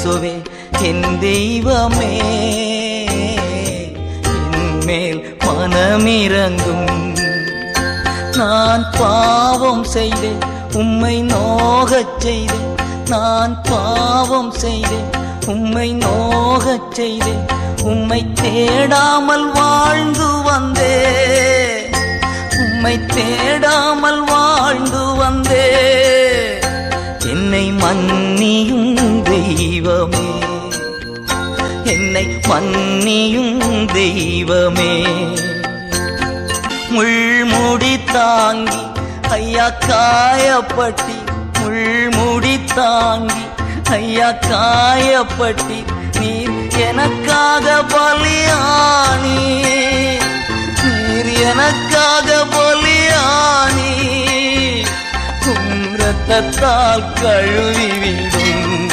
இயேசுவே என் தெய்வமே, என்மேல் மனமிரங்கும். நான் பாவம் செய்தேன், உம்மை நோகச் செய்தேன். நான் பாவம் செய்தேன், உம்மை நோகச் செய்தேன். உம்மை தேடாமல் வாழ்ந்து வந்தேன், உம்மை தேடாமல் வாழ்ந்து வந்தேன். என்னை மன்னியும் தெய்வமே, என்னை மன்னியும் தெய்வமே. முள்முடி தாங்கி ஐயா காயப்பட்டி, முள்முடி தாங்கி ஐயா காயப்பட்டி. நீர் எனக்காக பலியானி, நீர் எனக்காக பலியானி. உம் இரத்தத்தால் கழுவிவிடும்